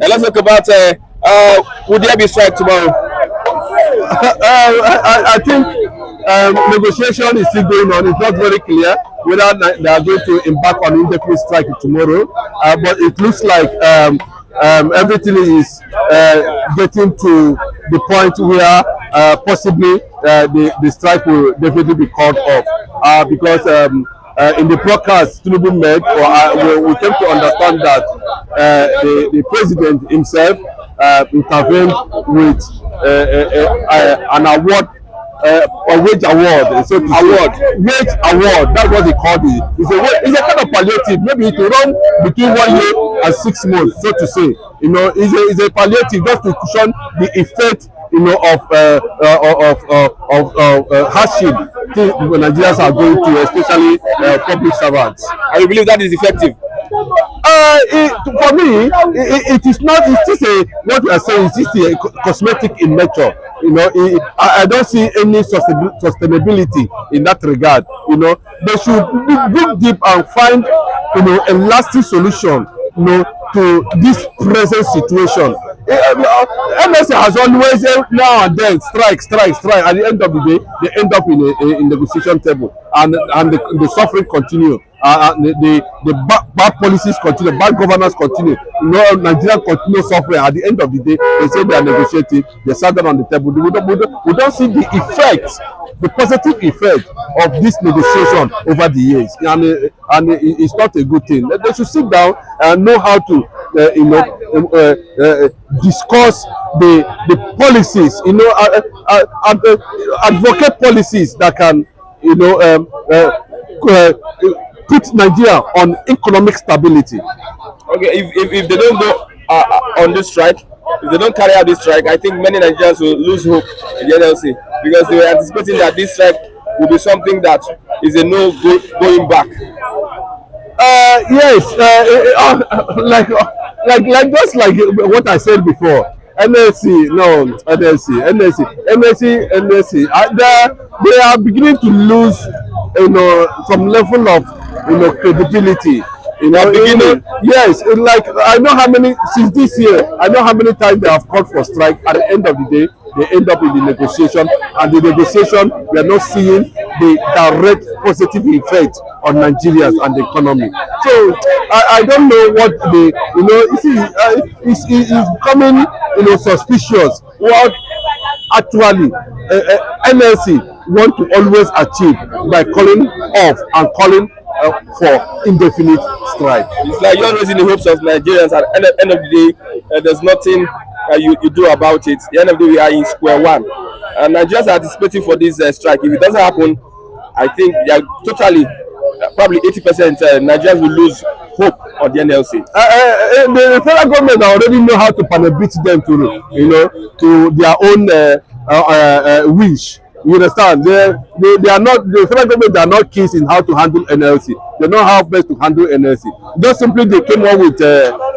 And let's talk about would there be strike tomorrow? I think negotiation is still going on. It's not very clear whether they are going to embark on indefinite strike tomorrow. But it looks like everything is getting to the point where possibly the strike will definitely be called off. Because in the broadcast Tinubu made, we came to understand that the president himself intervened with an award, a wage award, so to award, wage award. That's what they call it. It's a kind of palliative. Maybe it will run between 1 year and 6 months, so to say. It's a palliative just to cushion the effect, of hardship when Nigerians are going to, especially public servants. And you believe that is effective? For me, it is not. It's just what we are saying. It's just a cosmetic in nature. I don't see any sustainability in that regard. They should dig deep and find, a lasting solution, to this present situation. MSA has always now and then strike. At the end of the day, they end up in a negotiation table, and the suffering continue. The bad policies continue, bad governance continue. Nigeria continue suffering. At the end of the day, they say they are negotiating. They sat down on the table. We don't see the effect, the positive effect of this negotiation over the years, and it's not a good thing. They should sit down and know how to, discuss the policies, advocate policies that can, put Nigeria on economic stability. Okay, if they don't go on this strike, if they don't carry out this strike, I think many Nigerians will lose hope in the NLC, because they were anticipating that this strike will be something that is a no going back. Yes, like just like what I said before. NLC, no, NLC. They are beginning to lose, some level of, credibility. Beginning. Yes, like I know how many since this year. I know how many times they have called for strike. At the end of the day, they end up in the negotiation, and the negotiation, we are not seeing the direct positive effect on Nigerians and the economy. So I don't know what the, it's becoming, suspicious what actually NLC want to always achieve by calling off and calling for indefinite strike. It's like you're raising the hopes of Nigerians. At the end of the day, there's nothing you do about it. At the end of the day, we are in square one. And Nigerians are anticipating for this strike. If it doesn't happen, I think they are totally, probably 80% Nigerians will lose hope on the NLC. The federal government already know how to panabit them to their own wish. You understand? They are not, the federal government are not keen in how to handle NLC. They know how best to handle NLC. Just simply they came up with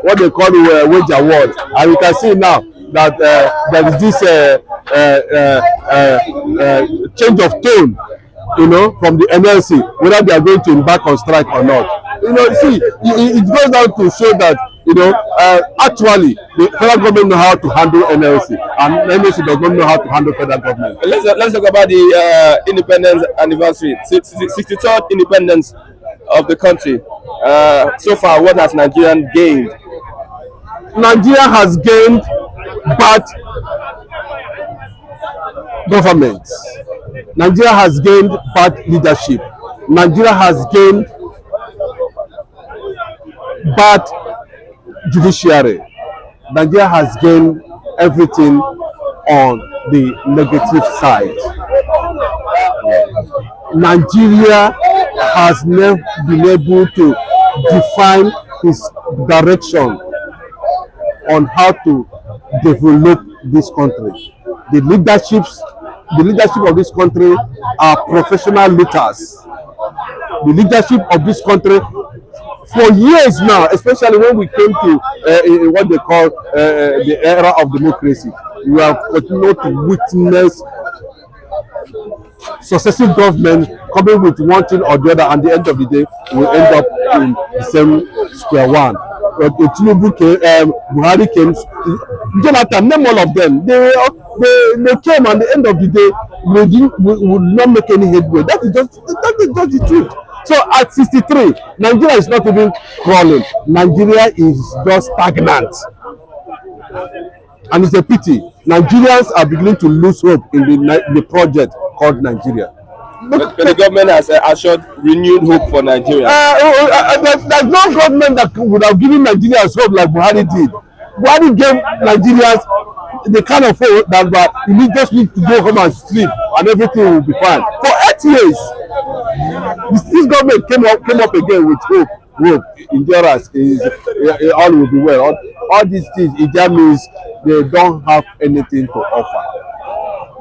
what they call wage award, and you can see now that there is this change of tone, from the NLC, whether they are going to embark on strike or not. See, it goes down to show that, actually, the federal government know how to handle NLC, and NLC does not know how to handle federal government. Let's talk about the independence anniversary, 63rd independence of the country. So far, what has Nigeria gained? Nigeria has gained bad government. Nigeria has gained bad leadership. Nigeria has gained bad judiciary. Nigeria has gained everything on the negative side. Nigeria has never been able to define its direction on how to develop this country. The leadership of this country are professional leaders. The leadership of this country for years now, especially when we came to what they call the era of democracy, we have continued to witness successive governments coming with one thing or the other, and at the end of the day, we end up in the same square one. Tinubu came, Buhari came, Jonathan, name all of them. They came, and at the end of the day, we would not make any headway. That is just the truth. So at 63, Nigeria is not even crawling. Nigeria is just stagnant, and it's a pity. Nigerians are beginning to lose hope in the project called Nigeria. But the government has assured renewed hope for Nigeria. There's no government that would have given Nigerians hope like Buhari did. Buhari gave Nigerians the kind of hope that you just need to go home and sleep and everything will be fine. For 8 years, this government came up again with hope, endurance, all will be well. All these things, it just means they don't have anything to offer.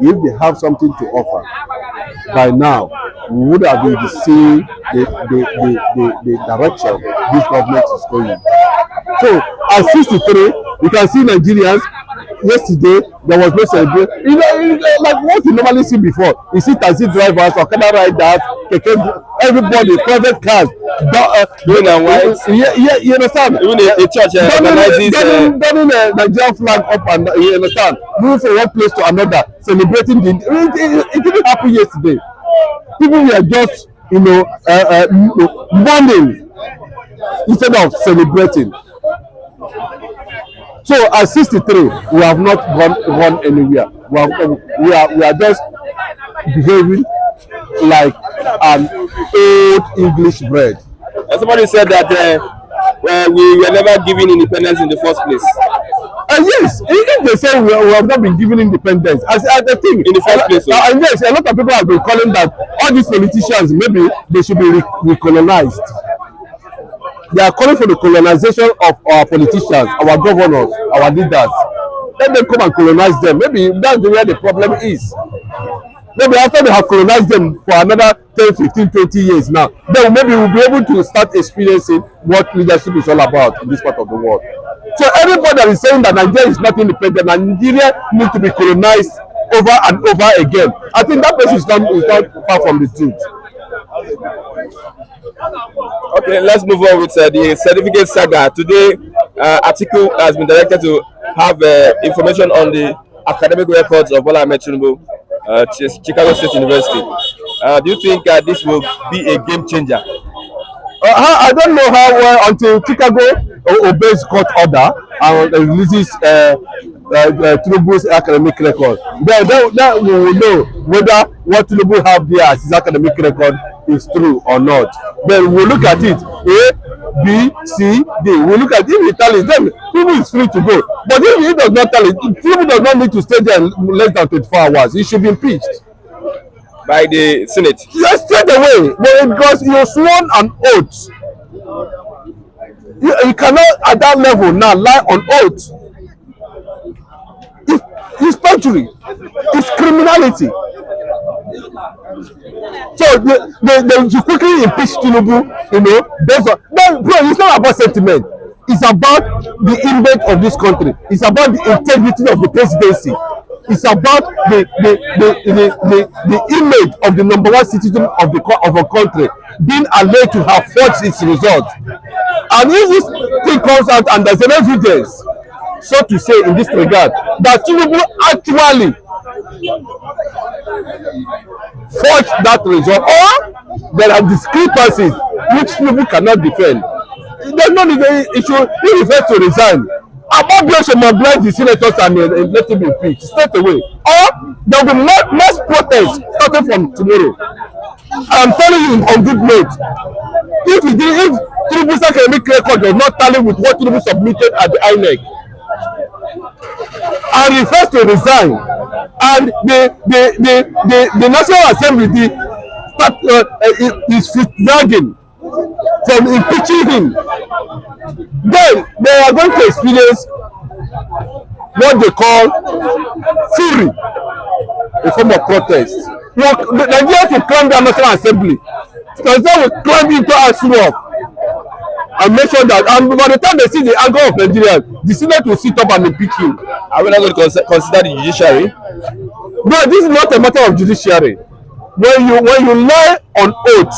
If they have something to offer, by now we would have been seeing the direction this government is going. So at 63, you can see Nigerians. Yesterday there was no celebration. Like what you normally see before. You see taxi drivers, Okada riders, everybody, private cars, green and white. Yeah, you understand? Even a church organizes turning a Nigerian flag up, and you understand, moving from one place to another, celebrating it didn't happen yesterday. People were just mourning instead of celebrating. So at 63, we have not gone anywhere. We are just behaving like an old English bread. And somebody said that we were never given independence in the first place. Yes, if they say we have not been given independence, as the thing in the first place. And yes, a lot of people have been calling that all these politicians, maybe they should be recolonized. They are calling for the colonization of our politicians, our governors, our leaders. Let them come and colonize them. Maybe that's where the problem is. Maybe after they have colonized them for another 10, 15, 20 years now, then maybe we'll be able to start experiencing what leadership is all about in this part of the world. So everybody that is saying that Nigeria is not independent, Nigeria needs to be colonized over and over again, I think that person is not far from the truth. Okay, let's move on with the certificate saga. Today, Atiku has been directed to have information on the academic records of Bola Tinubu, Chicago State University. Do you think this will be a game changer? I don't know how well until Chicago obeys court order and releases Tinubu's academic record. Then we will know whether what Tinubu have there as his academic record is true or not. Then we'll look at it. A, B, C, D. We'll look at it. If he tallies, then Tinubu is free to go. But if he does not tally, Tinubu does not need to stay there less than 24 hours. He should be impeached by the Senate. Yes, straight away. Because you sworn an oath. You cannot at that level now lie on oath. It's perjury. It's criminality. So they quickly impeach Tinubu, based on. But bro, it's not about sentiment. It's about the image of this country. It's about the integrity of the presidency. It's about the image of the number one citizen of a country being allowed to have forged its results. And if this thing comes out and there's an evidence, so to say, in this regard, that Tinubu actually forged that result, or there are discrepancies which Tinubu cannot defend, there's no need. He refers to resign. Ababio should mobilize the senators and let him be impeached straight away. Or there will be mass protests starting from tomorrow. I'm telling you on good note. If Tinubu's academic record does not tally with what Tinubu submitted at the INEC, and refers to resign, and the National Assembly is dragging from impeaching him, then they are going to experience what they call fury, a form of protest. The Nigerians will climb the National Assembly. Nigerians will climb into Aswap and make sure that, and by the time they see the anger of Nigerians, the Senate will sit up and impeach him. Are we not going to consider the judiciary? No, this is not a matter of judiciary. When you lie on oath,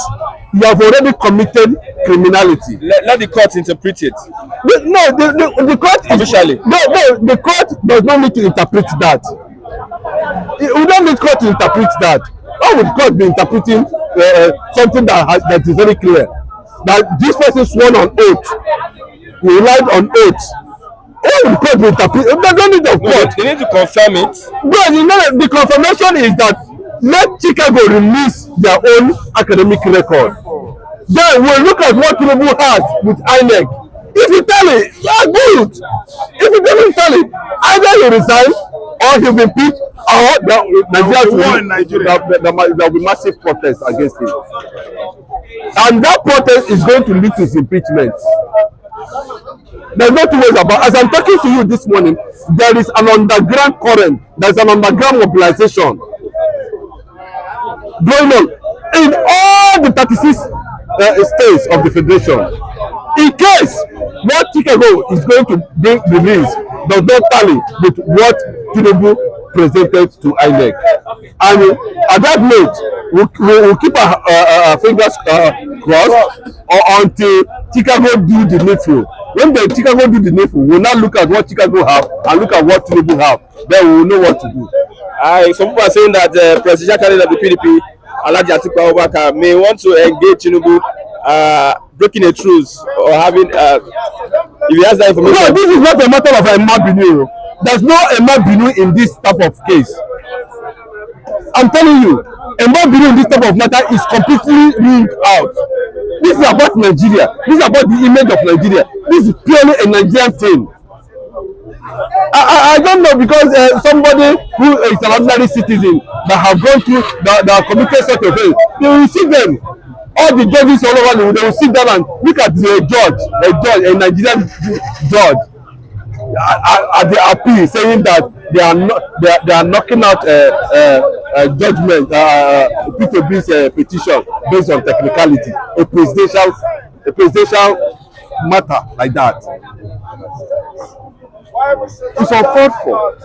you have already committed criminality. Let the court interpret it. The court is Officially. the court does not need to interpret that. We don't need court to interpret that. Why would court be interpreting something that is very clear? That this person sworn on oath, he relied on oath. Why would court be interpreting? They don't need of court. They need to confirm it. But you know, the confirmation is that let Chicago release their own academic record. Then we'll look at what Tinubu has with INEC. If you tell it, yeah, good. If you don't tell it, either he resign or he'll be impeached, or there will be massive protest against him. And that protest is going to lead to his impeachment. There's no two ways about it. As I'm talking to you this morning, there is an underground current, there's an underground mobilization going on in all the 36 states of the federation. In case what Chicago is going to bring release does not tally with what Tinubu presented to INEC, and at that note we'll keep our fingers crossed until Chicago do the needful. When the Chicago do the needful, we'll now look at what Chicago have and look at what Tinubu have. Then we will know what to do. Some people are saying that the presidential candidate of the PDP, Alhaji Atiku Abubakar, may want to engage Tinubu, breaking a truce or having. If he has that information. No, this is not a matter of Emma Binu. There's no Emma Binu in this type of case. I'm telling you, Emma Binu in this type of matter is completely ruled out. This is about Nigeria. This is about the image of Nigeria. This is purely a Nigerian thing. I don't know, because somebody who is an ordinary citizen that have gone through that have committed such a thing, they will see them. All the judges all over the world, they will sit down and look at the judge, a Nigerian judge, at the appeal, saying that they are knocking out judgment, P2B's petition based on technicality, a presidential matter like that. It's uncalled for.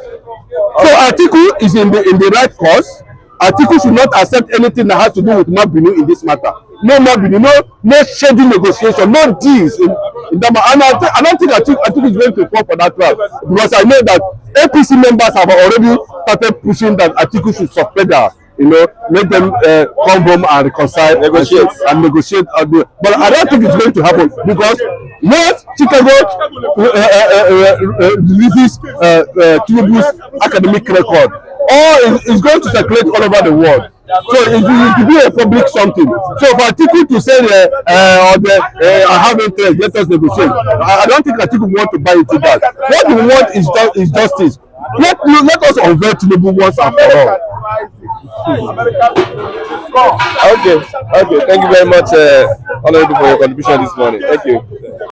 So Atiku is in the right course. Atiku should not accept anything that has to do with Mabinu in this matter. No Mabinu, no shady negotiation, no deals in that matter. And I don't think Atiku is going to fall for that trap, because I know that APC members have already started pushing that Atiku should suspend her, make them come home and reconcile, negotiate. But I don't think it's going to happen, because once Chicago releases Tinubu's academic record, it's going to circulate all over the world. So it will be a public something. So for Atiku to say I have interest, let us negotiate, I don't think Atiku want to buy into that. What we want is justice. Let us unveil Tinubu once and for all. Okay. Thank you very much, Honorable, for your contribution this morning. Thank you.